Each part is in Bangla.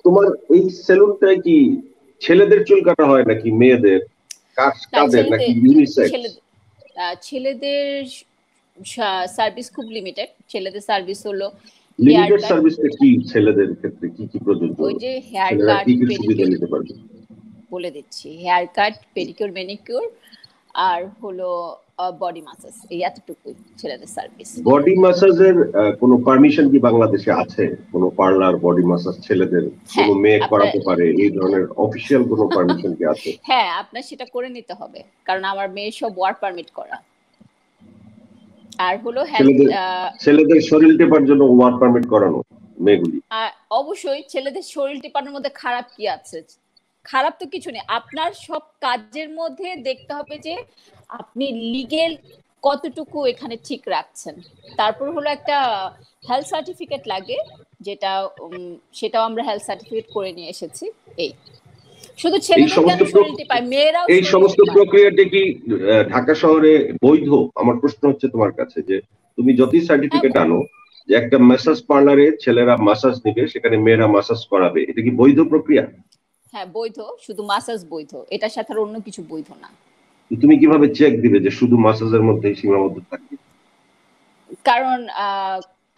তোমার এই সেলুনটায় কি ছেলেদের চুল কাটা হয় নাকি মেয়েদের, কাদের নাকি ইউনিসেক্স? ছেলেদের সার্ভিস খুব লিমিটেড। ছেলেদের সার্ভিস হলো হেয়ার লিমিটেড কাট, সার্ভিসটা কি ছেলেদের ক্ষেত্রে কি কি প্রযোজ্য? ওই যে হেয়ার ছেলেরা কাট, কি কি সুবিধা পেডিকিউর। নিতে পারবে? বলে দিচ্ছি, হেয়ার কাট, পেডিকিউর, ম্যানিকিউর, আর হলো বডি মাসাজ, এই এতটুকুই ছেলেদের সার্ভিস। বডি ম্যাসাজের কোনো পারমিশন কি বাংলাদেশে আছে? কোনো পার্লার বডি ম্যাসাজ ছেলেদের কোনো মেয়ে করাতে পারে, এই ধরনের অফিসিয়াল কোনো পারমিশন কি আছে? হ্যাঁ, আপনার সেটা করে নিতে হবে, কারণ আমার মেয়ে সব ওয়ার্ক পারমিট করা। আর হলো ছেলেদের শরীর টেপার জন্য ওয়ার্ক পারমিট করানো মেয়েগুলি? অবশ্যই। ছেলেদের শরীর টেপানোর মধ্যে খারাপ কি আছে? খারাপ তো কিছু নেই। আপনার সব কাজের মধ্যে দেখতে হবে যে আপনি লিগেল কতটুকু এখানে ঠিক রাখছেন। তারপর হলো একটা হেলথ সার্টিফিকেট লাগে, যেটা সেটাও আমরা হেলথ সার্টিফিকেট করে নিয়ে এসেছি। এই শুধু ছেলেদের কেন শরীর টেপায়, মেয়েরাও এই সমস্ত প্রক্রিয়াটি কি ঢাকা শহরে বৈধ? আমার প্রশ্ন হচ্ছে তোমার কাছে যে তুমি যতই সার্টিফিকেট আনো যে একটা ম্যাসাজ পার্লারে ছেলেরা ম্যাসাজ নেবে, সেখানে মেয়েরা ম্যাসাজ করাবে, এটা কি বৈধ প্রক্রিয়া? হ্যাঁ বৈধ, শুধু ম্যাসাজ বৈধ, এটার সাথে আর অন্য কিছু বৈধ না। তুমি কিভাবে চেক দিবে যে শুধু ম্যাসাজের মধ্যেই সীমাবদ্ধ থাকবে? কারণ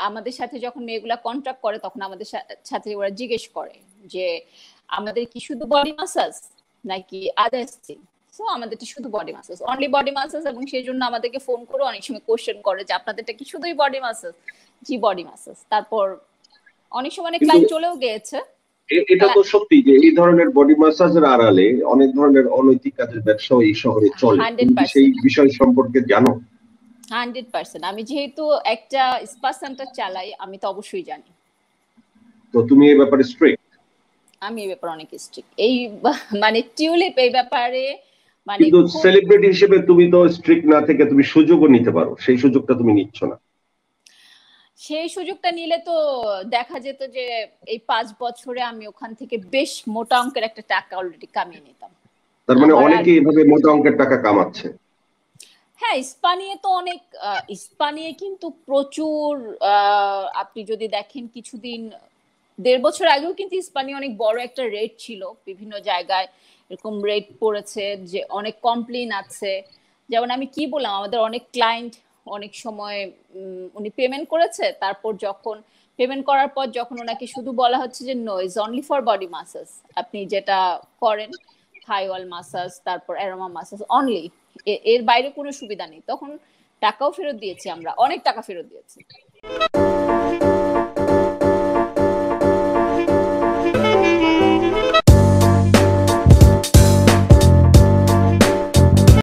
আমাদের সাথে যখন মেয়েগুলা কন্ট্রাক্ট করে তখন আমাদের সাথে ওরা জিজ্ঞেস করে যে আমাদের কি শুধু বডি ম্যাসাজ নাকি আদার্স থিং। সো আমাদেরটা শুধু body massage, only body massage, এবং সেই জন্য আমাদেরকে ফোন করে অনেক সময় কোশ্চেন করে যে আপনাদেরটা কি শুধুই বডি ম্যাসাজ? জি বডি ম্যাসাজ। তারপর অনেক সময় অনেক ক্লায়েন্ট চলেও গিয়েছে। এটা তো সত্যি যে এই ধরনের বডি ম্যাসাজের আড়ালে অনেক ধরনের অনৈতিক কাজের ব্যবসাও এই শহরে চলে। তুমি কি সেই বিষয় সম্পর্কে জানো? 100%। আমি যেহেতু একটা স্পা সেন্টার চালাই, আমি তো অবশ্যই জানি। তো তুমি এই ব্যাপারে স্ট্রিক্ট? আমি এই ব্যাপারে অনেক স্ট্রিক্ট। এই মানে টিউলিপ এই ব্যাপারে মানে কিন্তু সেলিব্রিটি হিসেবে তুমি তো স্ট্রিক্ট না থেকে তুমি সুযোগও নিতে পারো, সেই সুযোগটা তুমি নিচ্ছ না। সেই সুযোগটা নিলে তো দেখা যেত যে এই 5 বছরে আমি ওখান থেকে বেশ মোটা অঙ্কের একটা টাকা অলরেডি কামিয়ে নিতাম। তার মানে অনেকে এভাবে মোটা অঙ্কের টাকা কামাচ্ছে। হ্যাঁ, ইস্পানিয়ে তো অনেক, ইস্পানিয়ে কিন্তু প্রচুর, আপনি যদি দেখেন কিছুদিন 1.5 বছর আগেও কিন্তু ইস্পানিয়ে অনেক বড় একটা রেট ছিল, বিভিন্ন জায়গায় এরকম রেট পড়েছে যে অনেক কমপ্লেইন আছে। যেমন আমি কি বললাম, আমাদের অনেক ক্লায়েন্ট অনেক সময় উনি পেমেন্ট করেছে, তারপর যখন পেমেন্ট করার পর যখন ওনাকে শুধু বলা হচ্ছে যে no is only for body massage, আপনি যেটা করেন থাই অয়েল মাসাজ তারপর অ্যারোমা মাসাজ অনলি, এর বাইরে কোনো সুবিধা নেই, তখন টাকাও ফেরত দিয়েছি, আমরা অনেক টাকা ফেরত দিয়েছি।